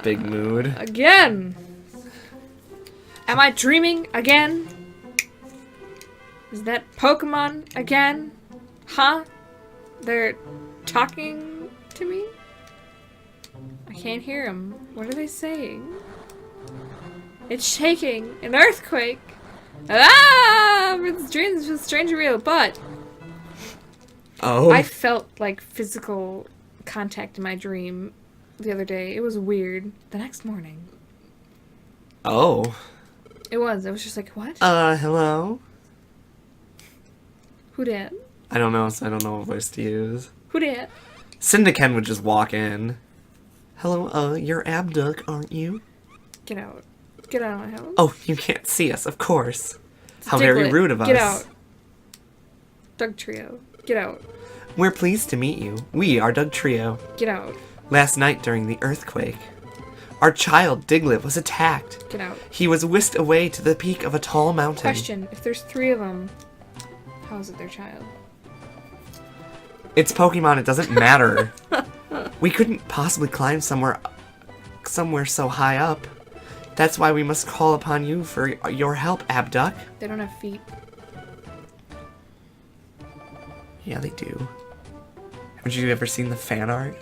big mood. Again! Am I dreaming again? Is that Pokemon again? Huh? They're talking to me? I can't hear them. What are they saying? It's shaking. An earthquake. Ah! It's dreams just strange and real, but Oh. I felt like physical contact in my dream the other day. It was weird. The next morning. Oh. It was just like, what? Hello? Who dat? I don't know, so I don't know what voice to use. Who dat? Syndiken would just walk in. Hello, you're Abduck, aren't you? Get out. Get out of my house. Oh, you can't see us, of course. It's How very Diglett. rude of us. Get out. Doug Trio. Get out. We're pleased to meet you. We are Doug Trio. Get out. Last night during the earthquake, our child Diglett was attacked. Get out. He was whisked away to the peak of a tall mountain. Question. If there's 3 of them, how is it their child? It's Pokemon, it doesn't matter. We couldn't possibly climb somewhere so high up. That's why we must call upon you for your help, Abduck. They don't have feet. Yeah, they do. Haven't you ever seen the fan art?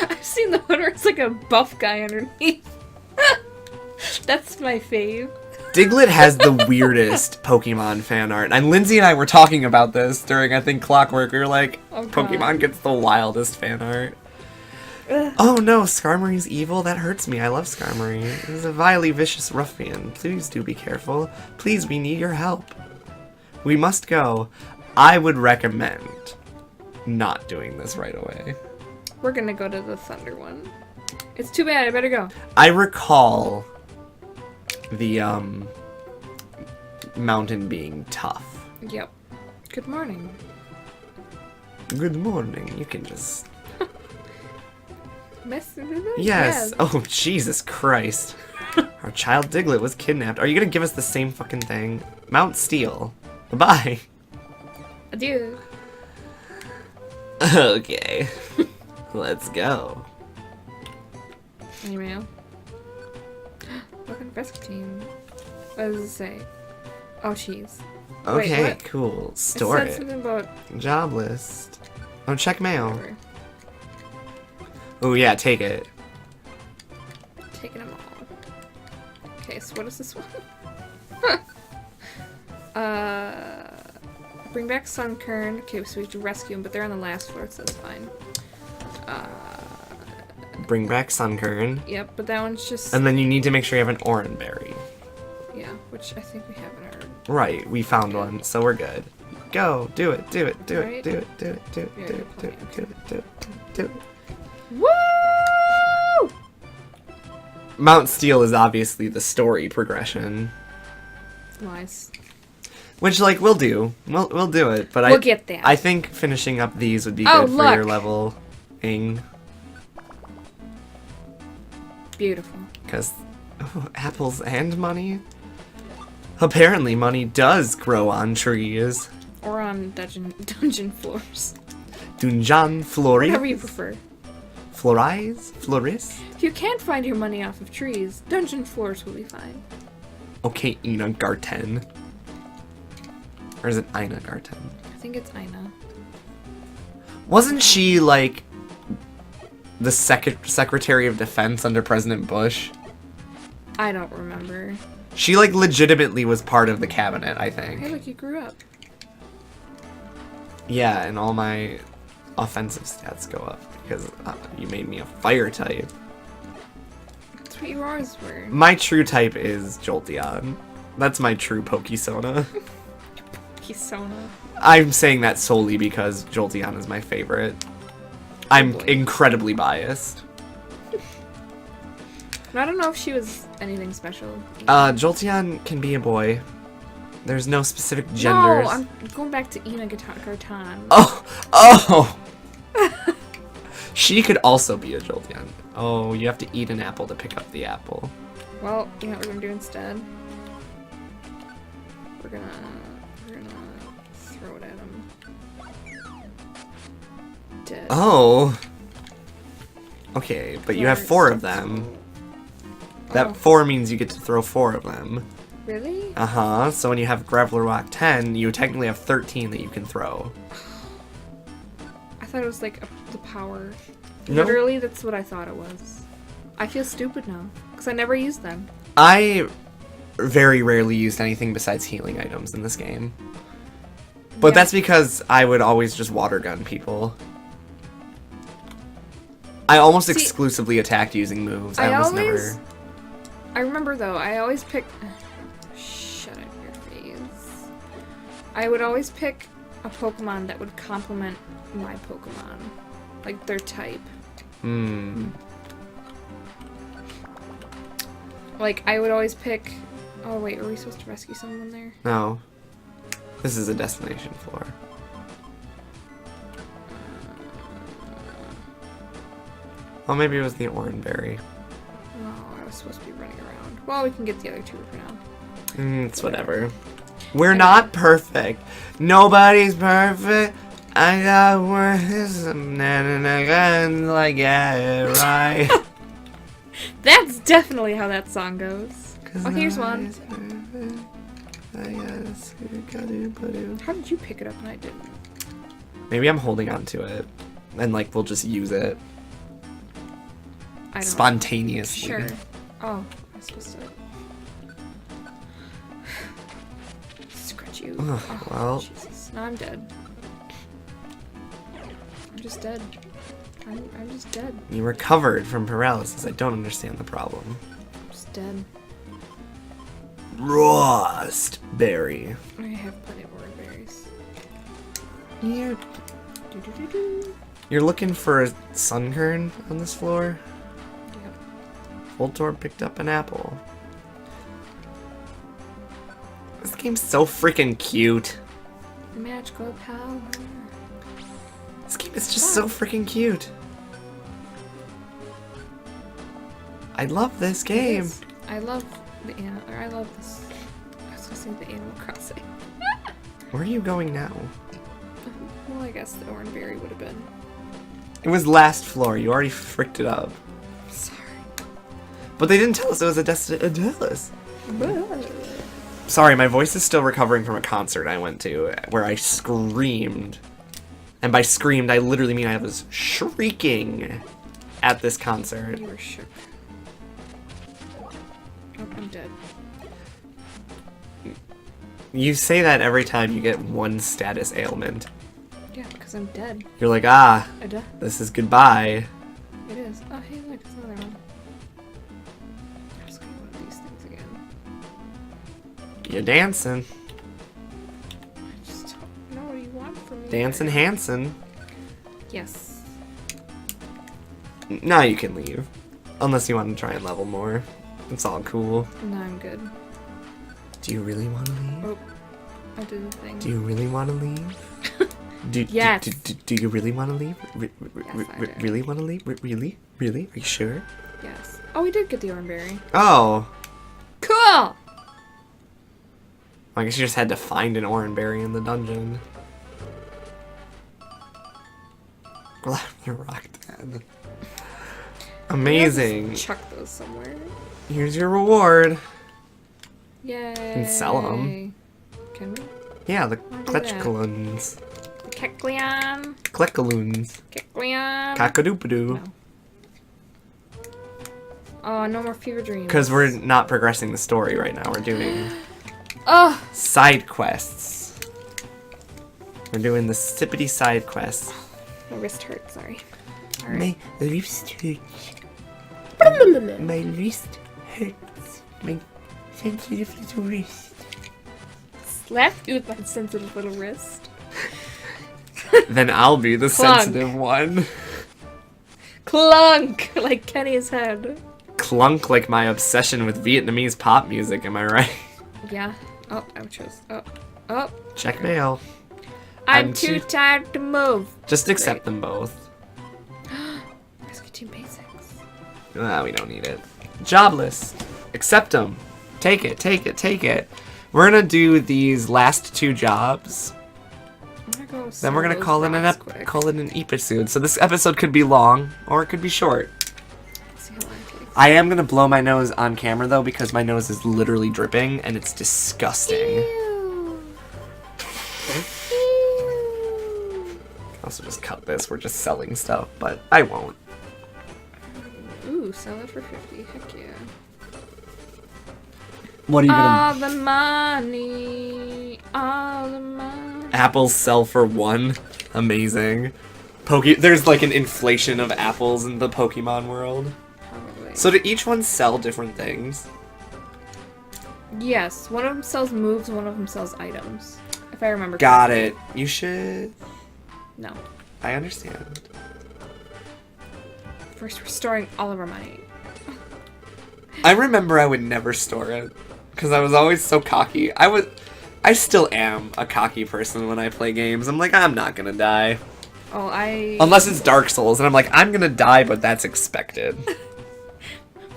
I've seen the one where it's like a buff guy underneath. That's my fave. Diglett has the weirdest Pokemon fan art. And Lindsay and I were talking about this during, I think, Clockwork. We were like, Oh, God. Pokemon gets the wildest fan art. Ugh. Oh no, Skarmory's evil? That hurts me. I love Skarmory. He's a vilely vicious ruffian. Please do be careful. Please, we need your help. We must go. I would recommend not doing this right away. We're gonna go to the Thunder one. It's too bad, I better go. I recall the mountain being tough. Yep. Good morning. Good morning. You can just... Yes. Yes. Oh, Jesus Christ. Our child Diglett was kidnapped. Are you gonna give us the same fucking thing? Mount Steel. Bye. Adieu. Okay. Let's go. Any mail? Welcome to rescue team. What does it say? Oh, cheese. Okay, Wait, what? cool. It Store said it. something about Job list. Oh, check mail. whatever. Oh, yeah, take it. Taking them all. Okay, so what is this one? Bring back Sunkern. Okay, so we have to rescue them, but they're on the last floor, so that's fine. Bring back Sunkern. Yep, but that one's just... And then you need to make sure you have an Oranberry. yeah, which I think we have in our... Right, we found one, so we're good. Go, do it, do it, do it, Right? do it, do it, do it, Yeah, do you're it, do playing, it, do it, do it, do it. Woo! Mount Steel is obviously the story progression. Nice. Which, like, we'll do. We'll do it, but We'll get there. I think finishing up these would be Oh, good for your look. leveling. Beautiful. Because apples and money? Apparently money does grow on trees. Or on dungeon floors. Dungeon Flori? Whatever you prefer. Florais? Floris? If you can't find your money off of trees, dungeon floors will be fine. Okay, Ina Garten. Or is it Ina Garten? I think it's Ina. Wasn't she, like, the Secretary of Defense under President Bush? I don't remember. She, like, legitimately was part of the cabinet, I think. Hey, look, you grew up. Yeah, and all my offensive stats go up because you made me a fire type. That's what you always were. My true type is Jolteon. That's my true Pokesona. Pokesona. I'm saying that solely because Jolteon is my favorite. I'm boy. incredibly biased. I don't know if she was anything special. Jolteon can be a boy. There's no specific genders. No, I'm going back to Ina Garten. Oh! She could also be a Jolteon. Oh, you have to eat an apple to pick up the apple. Well, you know what we're gonna do instead? We're gonna throw it at him. Dead. Oh. Okay, but you have 4 of them. That Oh. 4 means you get to throw 4 of them. Really? Uh-huh. So when you have Graveler Rock 10, you technically have 13 that you can throw. I thought it was like the power. No. Literally, that's what I thought it was. I feel stupid now because I never used them. I very rarely used anything besides healing items in this game. But Yeah. that's because I would always just water gun people. I almost See, exclusively attacked using moves. I almost always- never... I remember though, I always pick. Shut up your face. I would always pick a Pokemon that would complement my Pokemon, like their type. Hmm. Like I would always pick. Oh wait, are we supposed to rescue someone there? No. This is a destination floor. Oh, maybe it was the Oranberry. Oh, I was supposed to be running around. Well, we can get the other 2 for now. It's whatever. We're not perfect. Nobody's perfect. I got wisdom and I got like yeah, right. That's definitely how that song goes. Oh, here's one. How did you pick it up and I didn't? Maybe I'm holding on to it, and like we'll just use it I don't spontaneously. Sure. Oh, I was supposed to. Scratch you. Ugh, Oh, well. Jesus. No, I'm dead. I'm just dead. I'm just dead. You recovered from paralysis. I don't understand the problem. I'm just dead. Rust berry. I have plenty of orange berries. You're, Do-do-do-do. you're looking for a sunkern on this floor? Yep. Voltorb picked up an apple. This game's so freaking cute. Magical power. This game is just so freaking cute. I love this game. Yes. I love the animal. Or I love this. I was gonna say the Animal Crossing. Where are you going now? Well, I guess the orange berry would have been. It was last floor. You already fricked it up. Sorry. But they didn't tell us it was a Dallas. Sorry, my voice is still recovering from a concert I went to where I screamed. And by screamed, I literally mean I was shrieking at this concert. You were shook. Oh, I'm dead. You say that every time you get one status ailment. Yeah, because I'm dead. You're like, ah, I died. this is goodbye. It is. Oh, hey, look, it's another one. I'm just gonna one of these things again. You're dancing. I just don't know what you want from me. Dancing Hanson. Yes. Now you can leave. Unless you want to try and level more. It's all cool. No, I'm good. Do you really want to leave? Oh, I did the thing. Do you really want to leave? Yes. Do you really want to leave? Yes, I do. Really want to leave? Really? Really? Are you sure? Yes. Oh, we did get the orange berry. Oh. Cool! I guess you just had to find an Oranberry in the dungeon. Graveler Rock 10. Amazing. Just chuck those somewhere. Here's your reward. Yay. can sell 'em. Can we? Yeah, the Wanna do that. Kletchkaloons. The Kekleon. Kleckaloons. Kekleon. Cockadoopadoo. No. Oh, no more fever dreams. Because we're not progressing the story right now. We're doing Oh! side quests. We're doing the sippity side quests. My wrist hurts, sorry. Alright. My wrist hurts. My wrist hurts. My sensitive little wrist. Slap you with my sensitive little wrist. Then I'll be the Clunk. sensitive one. Clunk! Like Kenny's head. Clunk like my obsession with Vietnamese pop music, am I right? Yeah. Oh, I chose. Oh. Oh. Check mail. I'm I'm too too- tired to move. Just accept them both. Rescue Team Basics. Ah, we don't need it. Job list. Accept them. Take it, take it, take it. We're gonna do these last 2 jobs. I'm gonna go Then we're gonna sell call those it rocks quick. call it an episode. So this episode could be long or it could be short. I am gonna blow my nose on camera though because my nose is literally dripping and it's disgusting. Ew. I'll also just cut this. We're just selling stuff, but I won't. Ooh, sell it for 50. Heck yeah. What are you gonna? All the money. All the money. Apples sell for 1. Amazing. There's like an inflation of apples in the Pokemon world. Probably. So do each one sell different things? Yes, one of them sells moves, one of them sells items. If I remember Got correctly. it. You should. No. I understand. First, we're storing all of our money. I remember I would never store it because I was always so cocky. I still am a cocky person when I play games. I'm like, I'm not gonna die. Oh, Unless it's Dark Souls, and I'm like, I'm gonna die, but that's expected.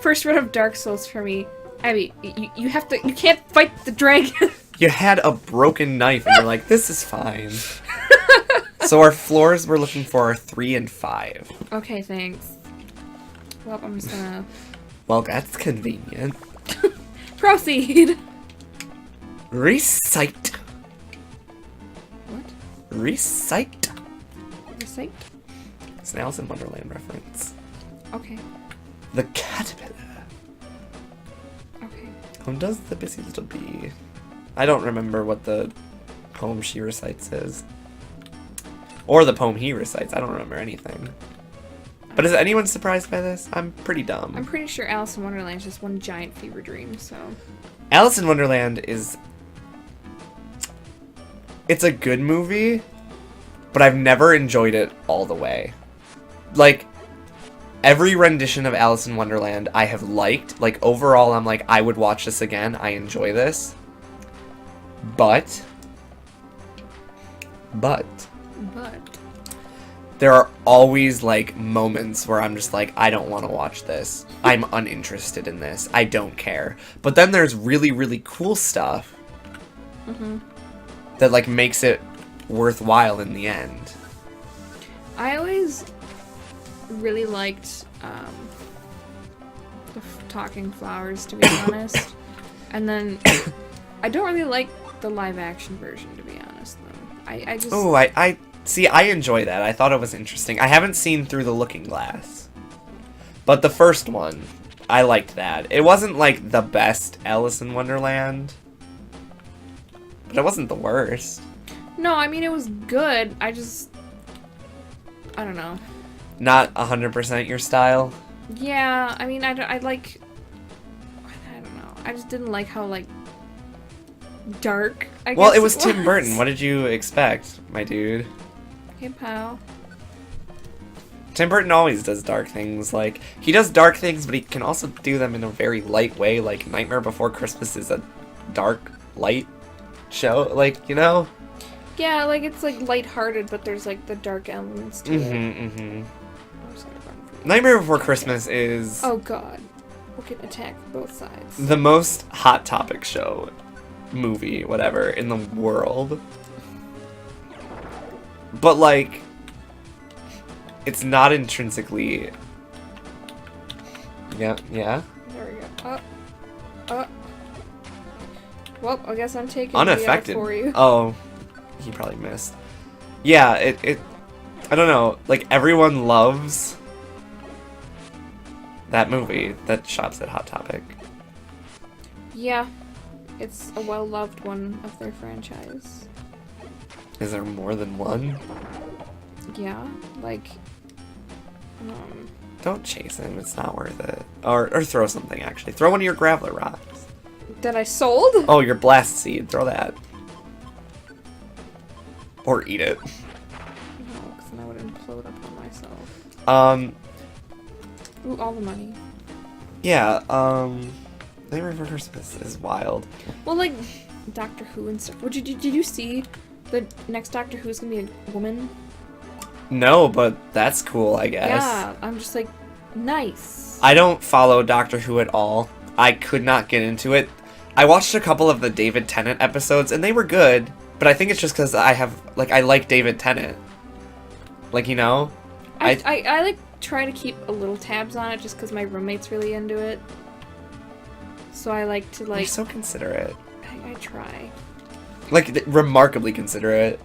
First run of Dark Souls for me. Abby, you can't fight the dragon. You had a broken knife, and you're like, this is fine. So our floors we're looking for are 3 and 5. Okay, thanks. Well, I'm just gonna... Well, that's convenient. Proceed! Recite. What? Recite. Recite? It's an Alice in Wonderland reference. Okay. The caterpillar. Okay. Who does the busy little bee? I don't remember what the poem she recites is. Or the poem he recites. I don't remember anything. But is anyone surprised by this? I'm pretty dumb. I'm pretty sure Alice in Wonderland is just one giant fever dream, so... Alice in Wonderland is... It's a good movie, but I've never enjoyed it all the way. Like, every rendition of Alice in Wonderland I have liked. Like, overall, I'm like, I would watch this again. I enjoy this. But... there are always, like, moments where I'm just like, I don't want to watch this. I'm uninterested in this. I don't care. But then there's really, really cool stuff that, like, makes it worthwhile in the end. I always really liked the talking flowers, to be honest. And then I don't really like the live-action version, to be honest, though. I just... Oh, I see, I enjoy that. I thought it was interesting. I haven't seen Through the Looking Glass. But the first one, I liked that. It wasn't, like, the best Alice in Wonderland. But it wasn't the worst. No, I mean, it was good. I don't know. Not 100% your style? Yeah, I mean, I don't know. I just didn't like how, like, dark, I guess. Well, it was Tim Burton. What did you expect, my dude? Hey, pal. Tim Burton always does dark things. Like, he does dark things, but he can also do them in a very light way. Like, Nightmare Before Christmas is a dark, light show. Like, you know? Yeah, like, it's, like, lighthearted, but there's, like, the dark elements to it. I'm just gonna run for you. Nightmare Before Christmas is Oh, God. We're getting attacked from both sides. the most Hot Topic show, movie, whatever, in the world. But, like, it's not intrinsically... Yeah. There we go. Well, I guess I'm taking Unaffected. the for you. Oh, he probably missed. Yeah, it I don't know, like, everyone loves that movie that shops at Hot Topic. Yeah. It's a well-loved one of their franchise. Is there more than one? Yeah, like... Don't chase him, it's not worth it. Or throw something, actually. Throw one of your Graveler rocks. That I sold? Oh, your Blast Seed, throw that. Or eat it. No, because then I would implode upon myself. Ooh, all the money. Yeah, Nightmare Before Christmas is wild. Well, like, Doctor Who and stuff. Did you see the next Doctor Who is going to be a woman? No, but that's cool, I guess. Yeah, I'm just like, nice. I don't follow Doctor Who at all. I could not get into it. I watched a couple of the David Tennant episodes, and they were good, but I think it's just because I like David Tennant. Like, you know? I like try to keep a little tabs on it just because my roommate's really into it. So I like to, like... You're so considerate. I try. Like, remarkably considerate.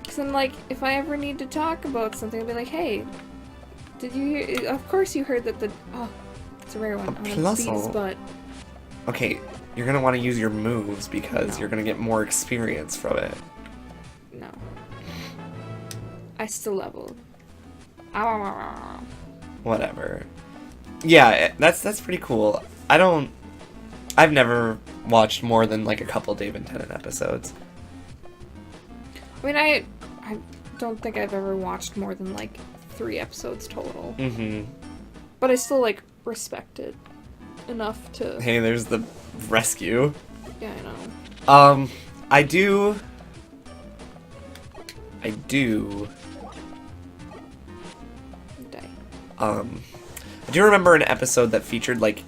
Because I'm like, if I ever need to talk about something, I'll be like, hey, did you hear... Of course you heard that the... Oh, it's a rare one. A Plusle. But... Okay, you're gonna want to use your moves because No. you're gonna get more experience from it. No. I still leveled. Ow. Whatever. Yeah, that's pretty cool. I've never watched more than like a couple Dave and Tennant episodes. I mean, I don't think I've ever watched more than like 3 episodes total. Mm-hmm. But I still like respect it enough to... Hey, there's the rescue. Yeah, I know. I do Die. I do remember an episode that featured like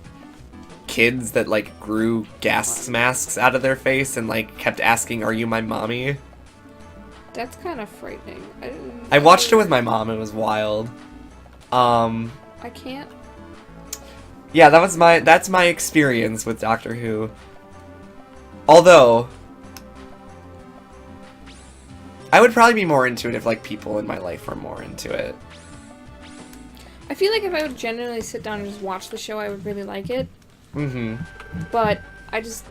kids that like grew gas masks out of their face and like kept asking, "Are you my mommy?" That's kind of frightening. I watched it with my mom. It was wild. I can't... Yeah, that's my experience with Doctor Who. Although I would probably be more into it if like people in my life were more into it. I feel like if I would genuinely sit down and just watch the show, I would really like it. Mm-hmm. But I just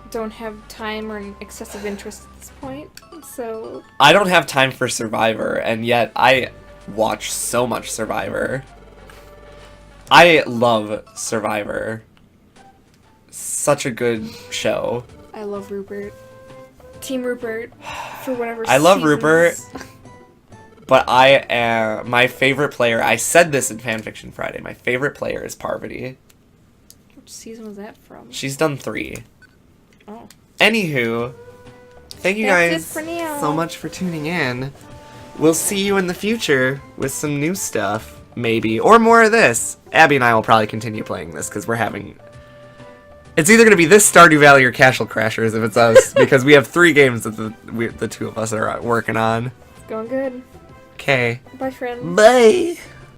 don't have time or an excessive interest at this point, so... I don't have time for Survivor, and yet I watch so much Survivor. I love Survivor. Such a good show. I love Rupert. Team Rupert, for whatever I love seasons. Rupert, but my favorite player, I said this in Fanfiction Friday, my favorite player is Parvati. Which season was that from? She's done 3. Oh. Anywho, thank you That's guys it for now. so much for tuning in. We'll see you in the future with some new stuff, maybe, or more of this. Abby and I will probably continue playing this because we're having... It's either going to be this Stardew Valley or Castle Crashers if it's us, because we have 3 games that the two of us are working on. It's going good. Okay. Bye, friends. Bye!